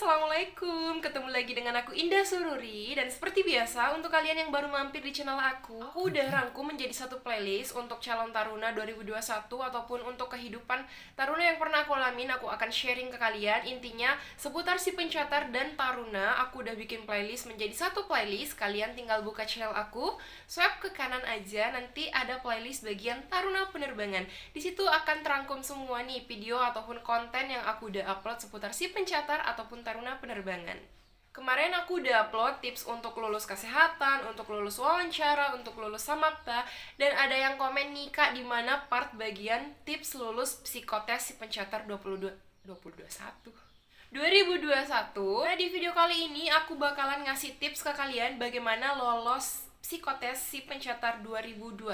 Assalamualaikum. Ketemu lagi dengan aku Indah Sururi. Dan seperti biasa, untuk kalian yang baru mampir di channel aku udah rangkum menjadi satu playlist untuk calon taruna 2021 ataupun untuk kehidupan taruna yang pernah aku alamin. Aku akan sharing ke kalian. Intinya seputar si pencatar dan taruna. Aku udah bikin playlist menjadi satu playlist. Kalian tinggal buka channel aku, swipe ke kanan aja, nanti ada playlist bagian taruna penerbangan. Di situ akan terangkum semua nih video ataupun konten yang aku udah upload seputar si pencatar ataupun taruna penerbangan. Kemarin aku udah upload tips untuk lulus kesehatan, untuk lulus wawancara, untuk lulus samapta, dan ada yang komen nih Kak, di mana part bagian tips lulus psikotes si pencatar 2021. Nah, di video kali ini aku bakalan ngasih tips ke kalian bagaimana lolos psikotes si pencatar 2021.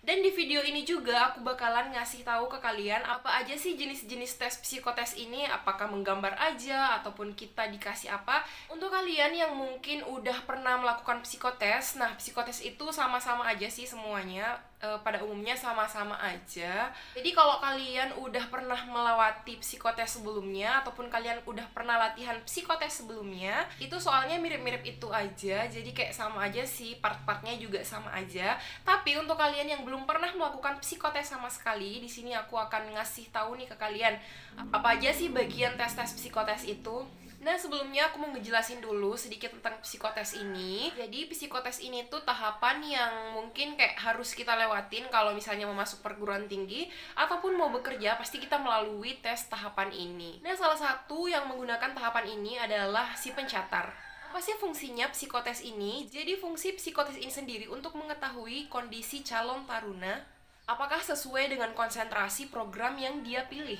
Dan di video ini juga aku bakalan ngasih tahu ke kalian apa aja sih jenis-jenis tes psikotes ini, apakah menggambar aja ataupun kita dikasih apa. Untuk kalian yang mungkin udah pernah melakukan psikotes, nah psikotes itu sama-sama aja sih semuanya, pada umumnya sama-sama aja. Jadi kalau kalian udah pernah melewati psikotes sebelumnya ataupun kalian udah pernah latihan psikotes sebelumnya, itu soalnya mirip-mirip itu aja. Jadi kayak sama aja sih, part-partnya juga sama aja. Tapi untuk kalian yang belum pernah melakukan psikotes sama sekali, di sini aku akan ngasih tahu nih ke kalian apa aja sih bagian tes-tes psikotes itu. Nah, sebelumnya aku mau ngejelasin dulu sedikit tentang psikotes ini. Jadi, psikotes ini tuh tahapan yang mungkin kayak harus kita lewatin kalau misalnya mau masuk perguruan tinggi ataupun mau bekerja, pasti kita melalui tes tahapan ini. Nah, salah satu yang menggunakan tahapan ini adalah si pencatar. Apa sih fungsinya psikotes ini? Jadi, fungsi psikotes ini sendiri untuk mengetahui kondisi calon taruna, apakah sesuai dengan konsentrasi program yang dia pilih,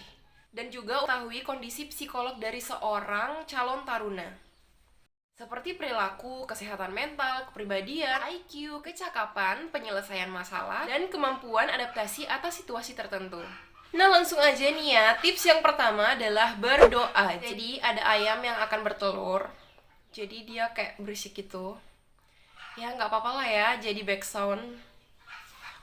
dan juga mengetahui kondisi psikolog dari seorang calon taruna, seperti perilaku, kesehatan mental, kepribadian, IQ, kecakapan, penyelesaian masalah, dan kemampuan adaptasi atas situasi tertentu. Nah, langsung aja nih ya, tips yang pertama adalah berdoa. Jadi ada ayam yang akan bertelur, jadi dia kayak berisik gitu. Ya nggak apa-apa lah ya, jadi background.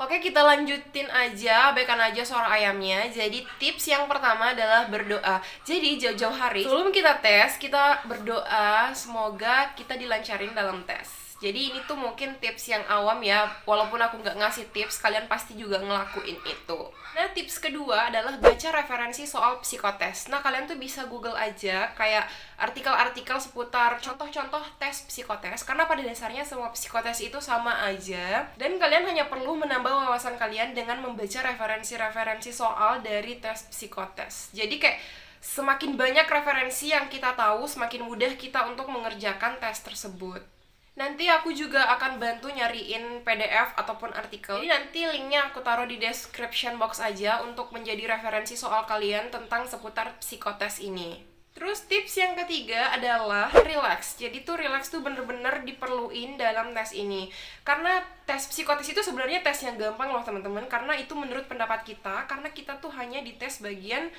Oke, kita lanjutin aja, abaikan aja suara ayamnya. Jadi tips yang pertama adalah berdoa. Jadi jauh-jauh hari sebelum kita tes, kita berdoa semoga kita dilancarin dalam tes. Jadi ini tuh mungkin tips yang awam ya, walaupun aku nggak ngasih tips, kalian pasti juga ngelakuin itu. Nah, tips kedua adalah baca referensi soal psikotes. Nah, kalian tuh bisa Google aja kayak artikel-artikel seputar contoh-contoh tes psikotes, karena pada dasarnya semua psikotes itu sama aja. Dan kalian hanya perlu menambah wawasan kalian dengan membaca referensi-referensi soal dari tes psikotes. Jadi kayak semakin banyak referensi yang kita tahu, semakin mudah kita untuk mengerjakan tes tersebut. Nanti aku juga akan bantu nyariin PDF ataupun artikel. Jadi nanti linknya aku taruh di description box aja untuk menjadi referensi soal kalian tentang seputar psikotes ini. Terus tips yang ketiga adalah relax. Jadi tuh relax tuh bener-bener diperluin dalam tes ini. Karena tes psikotes itu sebenarnya tes yang gampang loh teman-teman. Karena itu menurut pendapat kita, karena kita tuh hanya dites bagian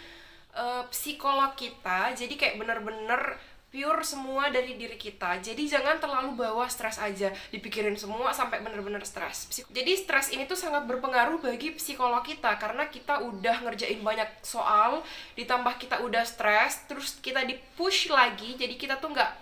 psikolog kita. Jadi kayak bener-bener pure semua dari diri kita. Jadi jangan terlalu bawa stres aja, dipikirin semua sampai bener-bener stres. Jadi stres ini tuh sangat berpengaruh bagi psikolog kita, karena kita udah ngerjain banyak soal, ditambah kita udah stres, terus kita di-push lagi, jadi kita tuh nggak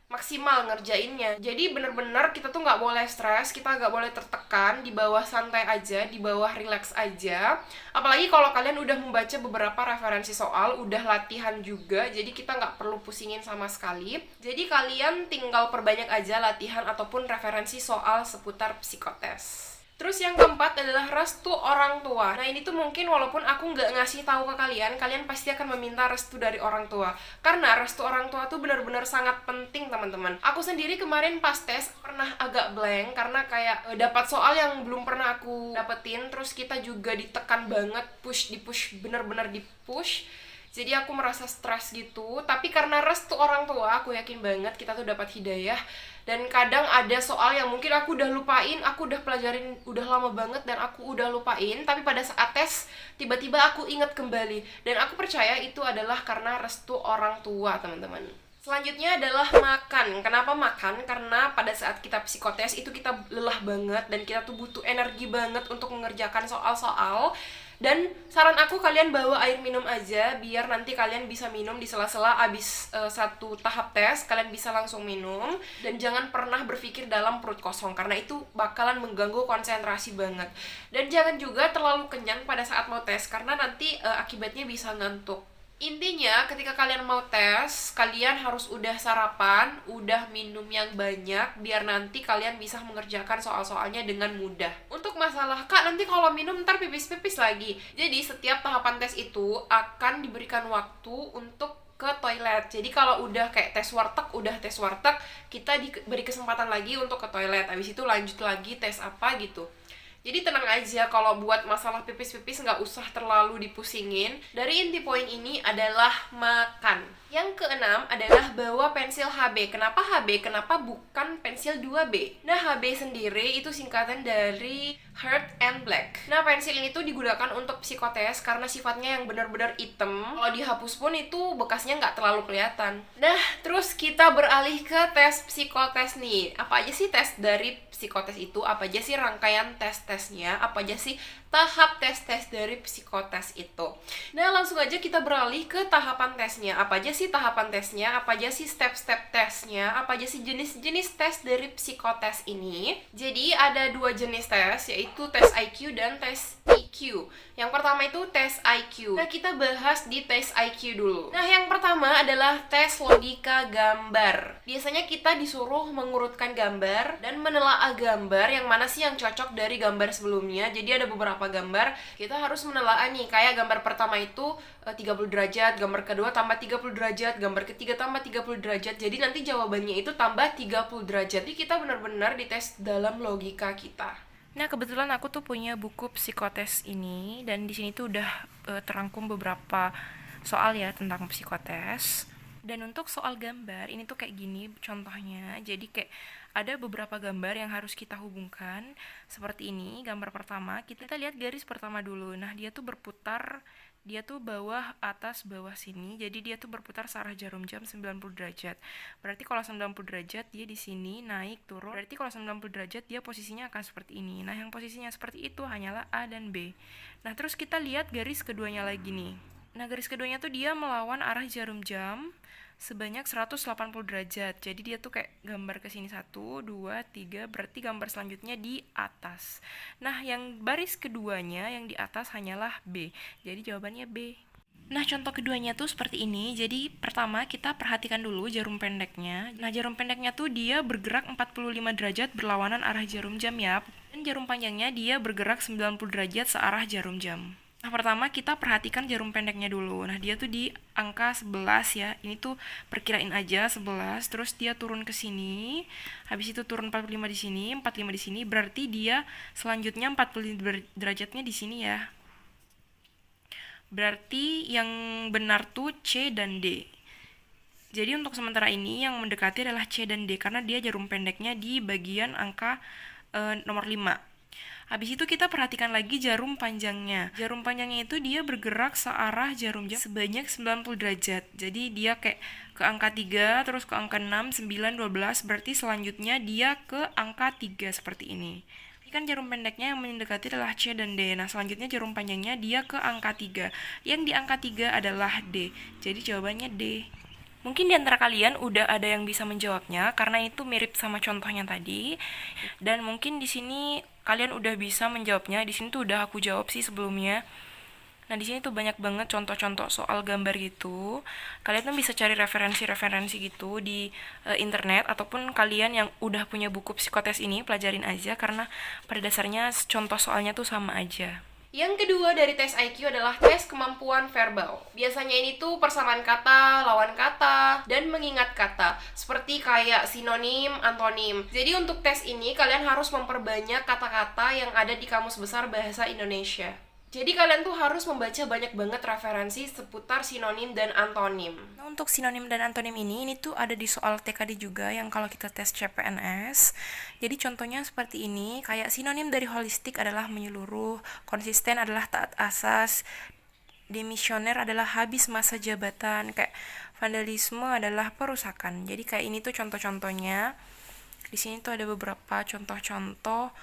maksimal ngerjainnya. Jadi bener-bener kita tuh nggak boleh stres, kita nggak boleh tertekan, di bawah santai aja, di bawah relax aja. Apalagi kalau kalian udah membaca beberapa referensi soal, udah latihan juga, jadi kita nggak perlu pusingin sama sekali. Jadi kalian tinggal perbanyak aja latihan ataupun referensi soal seputar psikotes. Terus yang keempat adalah restu orang tua. Nah, ini tuh mungkin walaupun aku nggak ngasih tahu ke kalian, kalian pasti akan meminta restu dari orang tua. Karena restu orang tua tuh benar-benar sangat penting, teman-teman. Aku sendiri kemarin pas tes pernah agak blank karena kayak dapat soal yang belum pernah aku dapetin. Terus kita juga ditekan banget, di-push, benar-benar di-push. Jadi aku merasa stres gitu. Tapi karena restu orang tua, aku yakin banget kita tuh dapat hidayah. Dan kadang ada soal yang mungkin aku udah lupain, aku udah pelajarin udah lama banget dan aku udah lupain, tapi pada saat tes tiba-tiba aku ingat kembali. Dan aku percaya itu adalah karena restu orang tua, teman-teman. Selanjutnya adalah makan. Kenapa makan? Karena pada saat kita psikotes itu kita lelah banget dan kita tuh butuh energi banget untuk mengerjakan soal-soal. Dan saran aku kalian bawa air minum aja biar nanti kalian bisa minum di sela-sela abis satu tahap tes, kalian bisa langsung minum. Dan jangan pernah berpikir dalam perut kosong karena itu bakalan mengganggu konsentrasi banget. Dan jangan juga terlalu kenyang pada saat mau tes karena nanti akibatnya bisa ngantuk. Intinya, ketika kalian mau tes, kalian harus udah sarapan, udah minum yang banyak, biar nanti kalian bisa mengerjakan soal-soalnya dengan mudah. Untuk masalah, Kak, nanti kalau minum ntar pipis-pipis lagi. Jadi, setiap tahapan tes itu akan diberikan waktu untuk ke toilet. Jadi kalau udah kayak tes warteg, kita diberi kesempatan lagi untuk ke toilet. Habis itu lanjut lagi tes apa gitu. Jadi tenang aja, kalau buat masalah pipis-pipis nggak usah terlalu dipusingin. Dari inti poin ini adalah makan. Yang keenam adalah bawa pensil HB. Kenapa HB? Kenapa bukan pensil 2B? Nah, HB sendiri itu singkatan dari Hard and Black. Nah, pensil ini tuh digunakan untuk psikotes karena sifatnya yang benar-benar hitam. Kalau dihapus pun itu bekasnya nggak terlalu kelihatan. Nah, terus kita beralih ke tes psikotes nih. Apa aja sih tes dari psikotes itu? Apa aja sih rangkaian tes-tesnya? Apa aja sih tahap tes-tes dari psikotes itu? Nah, langsung aja kita beralih ke tahapan tesnya. Apa aja sih tahapan tesnya? Apa aja sih step-step tesnya? Apa aja sih jenis-jenis tes dari psikotes ini? Jadi, ada 2 jenis tes, yaitu tes IQ dan tes EQ. Yang pertama itu tes IQ. Nah, kita bahas di tes IQ dulu. Nah, yang pertama adalah tes logika gambar. Biasanya kita disuruh mengurutkan gambar dan menelaah gambar yang mana sih yang cocok dari gambar sebelumnya. Jadi ada beberapa gambar, kita harus menelaah nih. Kayak gambar pertama itu 30 derajat, gambar kedua tambah 30 derajat, gambar ketiga tambah 30 derajat. Jadi nanti jawabannya itu tambah 30 derajat. Jadi kita benar-benar dites dalam logika kita. Nah, kebetulan aku tuh punya buku psikotes ini, dan di sini tuh udah terangkum beberapa soal ya tentang psikotes. Dan untuk soal gambar, ini tuh kayak gini contohnya. Jadi kayak ada beberapa gambar yang harus kita hubungkan. Seperti ini, gambar pertama, kita lihat garis pertama dulu. Nah, dia tuh berputar, dia tuh bawah, atas, bawah sini. Jadi dia tuh berputar searah jarum jam 90 derajat. Berarti kalau 90 derajat dia di sini naik turun. Berarti kalau 90 derajat dia posisinya akan seperti ini. Nah, yang posisinya seperti itu hanyalah A dan B. Nah, terus kita lihat garis keduanya lagi nih. Nah, garis keduanya tuh dia melawan arah jarum jam sebanyak 180 derajat. Jadi dia tuh kayak gambar ke sini 1, 2, 3, berarti gambar selanjutnya di atas. Nah, yang baris keduanya yang di atas hanyalah B. Jadi jawabannya B. Nah, contoh keduanya tuh seperti ini. Jadi pertama kita perhatikan dulu jarum pendeknya. Nah, jarum pendeknya tuh dia bergerak 45 derajat berlawanan arah jarum jam ya. Dan jarum panjangnya dia bergerak 90 derajat searah jarum jam. Nah, pertama kita perhatikan jarum pendeknya dulu. Nah, dia tuh di angka 11 ya. Ini tuh perkirain aja 11, terus dia turun ke sini. Habis itu turun 45 di sini, 45 di sini, berarti dia selanjutnya 40 derajatnya di sini ya. Berarti yang benar tuh C dan D. Jadi untuk sementara ini yang mendekati adalah C dan D karena dia jarum pendeknya di bagian angka nomor 5. Habis itu kita perhatikan lagi jarum panjangnya. Jarum panjangnya itu dia bergerak searah jarum jam sebanyak 90 derajat. Jadi dia kayak ke angka 3, terus ke angka 6, 9, 12. Berarti selanjutnya dia ke angka 3 seperti ini. Ini kan jarum pendeknya yang mendekati adalah C dan D. Nah, selanjutnya jarum panjangnya dia ke angka 3. Yang di angka 3 adalah D. Jadi jawabannya D. Mungkin di antara kalian udah ada yang bisa menjawabnya karena itu mirip sama contohnya tadi. Dan mungkin di sini kalian udah bisa menjawabnya. Di sini tuh udah aku jawab sih sebelumnya. Nah, di sini tuh banyak banget contoh-contoh soal gambar gitu. Kalian tuh bisa cari referensi-referensi gitu di internet ataupun kalian yang udah punya buku psikotes ini pelajarin aja karena pada dasarnya contoh soalnya tuh sama aja. Yang kedua dari tes IQ adalah tes kemampuan verbal. Biasanya ini tuh persamaan kata, lawan kata, dan mengingat kata. Seperti kayak sinonim, antonim. Jadi untuk tes ini kalian harus memperbanyak kata-kata yang ada di Kamus Besar Bahasa Indonesia. Jadi kalian tuh harus membaca banyak banget referensi seputar sinonim dan antonim. Nah, untuk sinonim dan antonim ini tuh ada di soal TKD juga yang kalau kita tes CPNS. Jadi contohnya seperti ini, kayak sinonim dari holistik adalah menyeluruh, konsisten adalah taat asas, demisioner adalah habis masa jabatan, kayak vandalisme adalah perusakan. Jadi kayak ini tuh contoh-contohnya. Di sini tuh ada beberapa contoh-contoh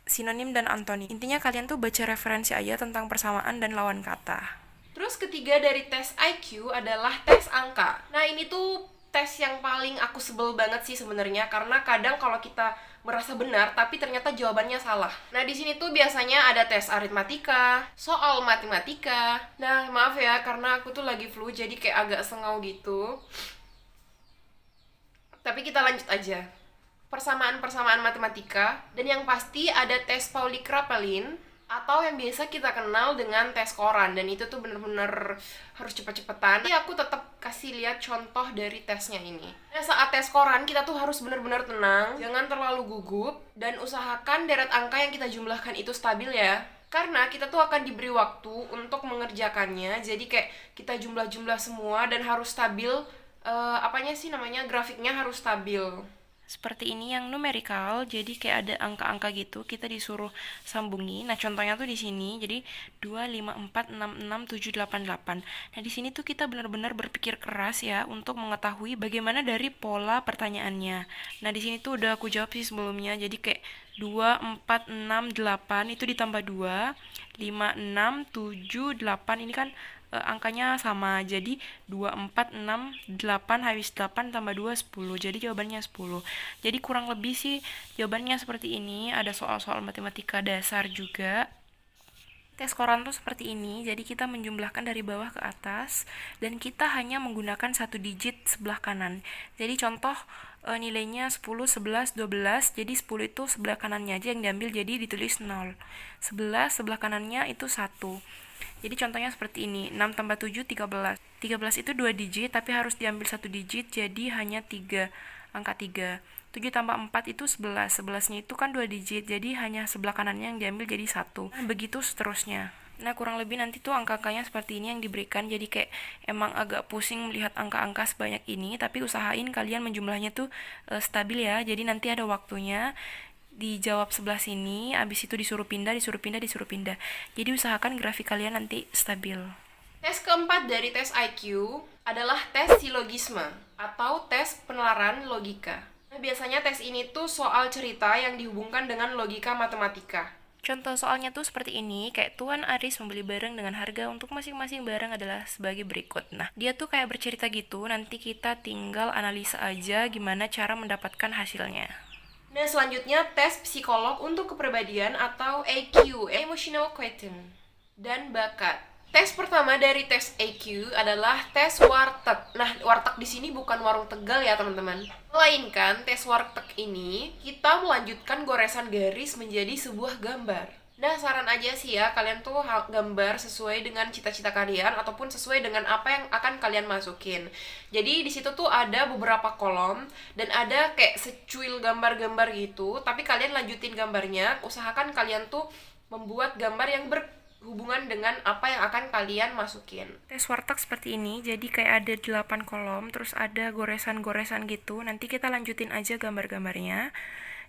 sinonim dan antonim. Intinya kalian tuh baca referensi aja tentang persamaan dan lawan kata. Terus ketiga dari tes IQ adalah tes angka. Nah ini tuh tes yang paling aku sebel banget sih sebenarnya, karena kadang kalau kita merasa benar tapi ternyata jawabannya salah. Nah di sini tuh biasanya ada tes aritmatika, soal matematika. Nah maaf ya karena aku tuh lagi flu jadi kayak agak sengau gitu. Tapi kita lanjut aja. Persamaan-persamaan matematika, dan yang pasti ada tes Pauli Kraepelin atau yang biasa kita kenal dengan tes koran, dan itu tuh bener-bener harus cepet-cepetan. Jadi aku tetap kasih lihat contoh dari tesnya ini. Nah, saat tes koran kita tuh harus bener-bener tenang, jangan terlalu gugup, dan usahakan deret angka yang kita jumlahkan itu stabil ya. Karena kita tuh akan diberi waktu untuk mengerjakannya, jadi kayak kita jumlah-jumlah semua dan harus stabil, grafiknya harus stabil. Seperti ini yang numerikal, jadi kayak ada angka-angka gitu, kita disuruh sambungi. Nah, contohnya tuh di sini, jadi 2, 5, 4, 6, 6, 7, 8, 8. Nah, di sini tuh kita benar-benar berpikir keras ya untuk mengetahui bagaimana dari pola pertanyaannya. Nah, di sini tuh udah aku jawab sih sebelumnya, jadi kayak 2, 4, 6, 8 itu ditambah 2, 5, 6, 7, 8 ini kan angkanya sama, jadi 2, 4, 6, 8 habis 8 tambah 2, 10, jadi jawabannya 10. Jadi kurang lebih sih jawabannya seperti ini. Ada soal-soal matematika dasar juga. Tes koran tuh seperti ini, jadi kita menjumlahkan dari bawah ke atas dan kita hanya menggunakan satu digit sebelah kanan. Jadi contoh nilainya 10, 11, 12, jadi 10 itu sebelah kanannya aja yang diambil, jadi ditulis 0. 11 sebelah kanannya itu 1. Jadi contohnya seperti ini, 6 tambah 7, 13. 13 itu 2 digit, tapi harus diambil satu digit, jadi hanya 3, angka 3. 7 tambah 4 itu 11. 11-nya itu kan 2 digit, jadi hanya sebelah kanannya yang diambil jadi 1. Nah, begitu seterusnya. Nah, kurang lebih nanti tuh angka-angkanya seperti ini yang diberikan, jadi kayak emang agak pusing melihat angka-angka sebanyak ini, tapi usahain kalian menjumlahnya tuh stabil ya, jadi nanti ada waktunya dijawab sebelah sini, abis itu disuruh pindah, disuruh pindah, disuruh pindah. Jadi usahakan grafik kalian nanti stabil. Tes keempat dari tes IQ adalah tes silogisme atau tes penelaran logika. Nah, biasanya tes ini tuh soal cerita yang dihubungkan dengan logika matematika. Contoh soalnya tuh seperti ini, kayak Tuan Aris membeli barang dengan harga untuk masing-masing barang adalah sebagai berikut. Nah, dia tuh kayak bercerita gitu, nanti kita tinggal analisa aja gimana cara mendapatkan hasilnya. Nah, selanjutnya tes psikolog untuk kepribadian atau EQ, Emotional Quotient, dan bakat. Tes pertama dari tes EQ adalah tes warteg. Nah, warteg di sini bukan warung Tegal ya, teman-teman. Melainkan tes warteg ini kita melanjutkan goresan garis menjadi sebuah gambar. Nah, saran aja sih ya, kalian tuh gambar sesuai dengan cita-cita kalian ataupun sesuai dengan apa yang akan kalian masukin. Jadi di situ tuh ada beberapa kolom dan ada kayak secuil gambar-gambar gitu, tapi kalian lanjutin gambarnya, usahakan kalian tuh membuat gambar yang berhubungan dengan apa yang akan kalian masukin. Tes warteg seperti ini, jadi kayak ada 8 kolom, terus ada goresan-goresan gitu. Nanti kita lanjutin aja gambar-gambarnya.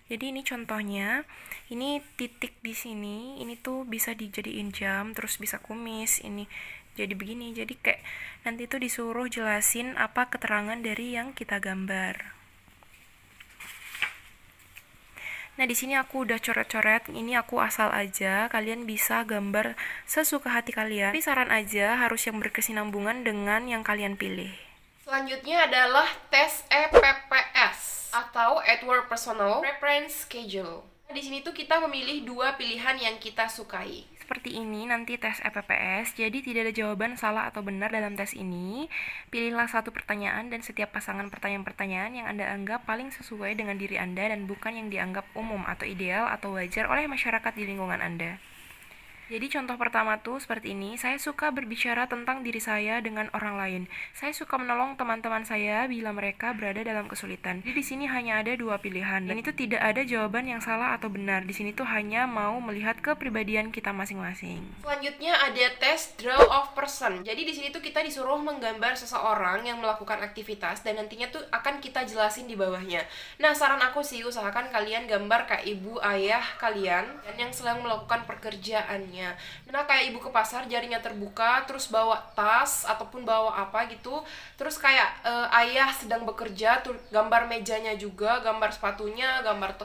Jadi ini contohnya, ini titik di sini, ini tuh bisa dijadiin jam, terus bisa kumis, ini jadi begini. Jadi kayak nanti tuh disuruh jelasin apa keterangan dari yang kita gambar. Nah, di sini aku udah coret-coret, ini aku asal aja, kalian bisa gambar sesuka hati kalian. Tapi saran aja harus yang berkesinambungan dengan yang kalian pilih. Selanjutnya adalah tes EPPS atau Edward Personal Preference Schedule. Di sini tuh kita memilih dua pilihan yang kita sukai. Seperti ini nanti tes EPPS, jadi tidak ada jawaban salah atau benar dalam tes ini. Pilihlah satu pertanyaan dan setiap pasangan pertanyaan-pertanyaan yang Anda anggap paling sesuai dengan diri Anda dan bukan yang dianggap umum atau ideal atau wajar oleh masyarakat di lingkungan Anda. Jadi contoh pertama tuh seperti ini, saya suka berbicara tentang diri saya dengan orang lain. Saya suka menolong teman-teman saya bila mereka berada dalam kesulitan. Jadi di sini hanya ada dua pilihan dan itu tidak ada jawaban yang salah atau benar. Di sini tuh hanya mau melihat kepribadian kita masing-masing. Selanjutnya ada tes draw of person. Jadi di sini tuh kita disuruh menggambar seseorang yang melakukan aktivitas dan nantinya tuh akan kita jelasin di bawahnya. Nah, saran aku sih usahakan kalian gambar kayak ibu ayah kalian dan yang sedang melakukan pekerjaannya. Nah, kayak ibu ke pasar jarinya terbuka terus bawa tas ataupun bawa apa gitu, terus kayak ayah sedang bekerja tuh gambar mejanya juga, gambar sepatunya, gambar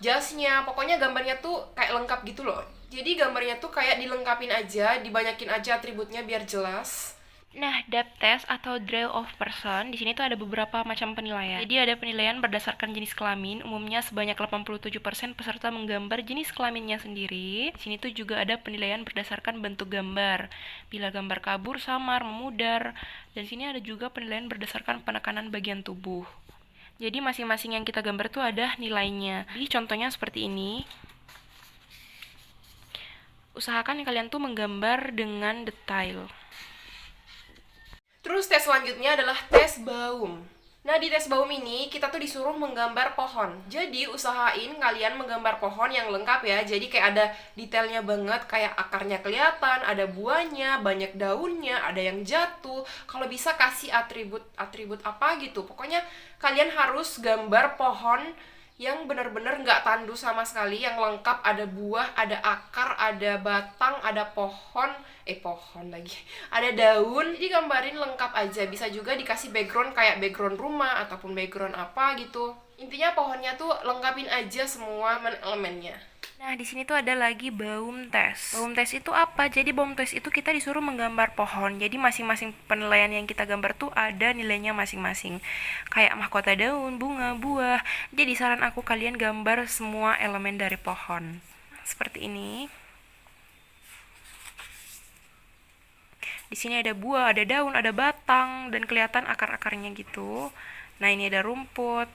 jasnya, pokoknya gambarnya tuh kayak lengkap gitu loh. Jadi gambarnya tuh kayak dilengkapin aja, dibanyakin aja atributnya biar jelas. Nah, depth test atau drill of person, di sini tuh ada beberapa macam penilaian. Jadi ada penilaian berdasarkan jenis kelamin, umumnya sebanyak 87% peserta menggambar jenis kelaminnya sendiri. Di sini tuh juga ada penilaian berdasarkan bentuk gambar. Bila gambar kabur, samar, memudar. Dan sini ada juga penilaian berdasarkan penekanan bagian tubuh. Jadi masing-masing yang kita gambar tuh ada nilainya. Jadi contohnya seperti ini. Usahakan kalian tuh menggambar dengan detail. Terus tes selanjutnya adalah tes baum. Nah, di tes baum ini kita tuh disuruh menggambar pohon. Jadi usahain kalian menggambar pohon yang lengkap ya. Jadi kayak ada detailnya banget, kayak akarnya kelihatan, ada buahnya, banyak daunnya, ada yang jatuh. Kalau bisa kasih atribut apa gitu. Pokoknya kalian harus gambar pohon yang benar-benar nggak tandus sama sekali, yang lengkap, ada buah, ada akar, ada batang, ada pohon lagi, ada daun. Jadi gambarin lengkap aja, bisa juga dikasih background kayak background rumah ataupun background apa gitu. Intinya pohonnya tuh lengkapin aja semua elemennya. Nah, di sini tuh ada lagi baum test. Baum test itu apa? Jadi baum test itu kita disuruh menggambar pohon. Jadi masing-masing penilaian yang kita gambar tuh ada nilainya masing-masing. Kayak mahkota daun, bunga, buah. Jadi saran aku kalian gambar semua elemen dari pohon. Seperti ini. Di sini ada buah, ada daun, ada batang, dan kelihatan akar-akarnya gitu. Nah, ini ada rumput.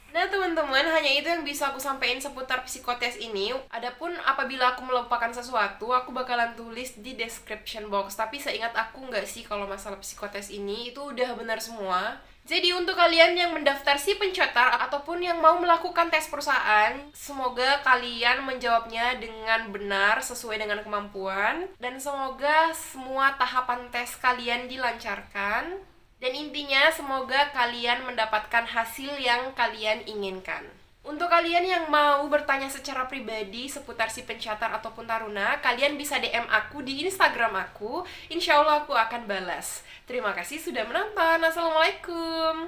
Nah teman-teman, hanya itu yang bisa aku sampaikan seputar psikotes ini. Adapun apabila aku melupakan sesuatu, aku bakalan tulis di description box. Tapi seingat aku nggak sih kalau masalah psikotes ini, itu udah benar semua. Jadi untuk kalian yang mendaftar si pencetar ataupun yang mau melakukan tes perusahaan, semoga kalian menjawabnya dengan benar sesuai dengan kemampuan. Dan semoga semua tahapan tes kalian dilancarkan. Dan intinya semoga kalian mendapatkan hasil yang kalian inginkan. Untuk kalian yang mau bertanya secara pribadi seputar si pencatat ataupun taruna, kalian bisa DM aku di Instagram aku. Insya Allah aku akan balas. Terima kasih sudah menonton. Assalamualaikum.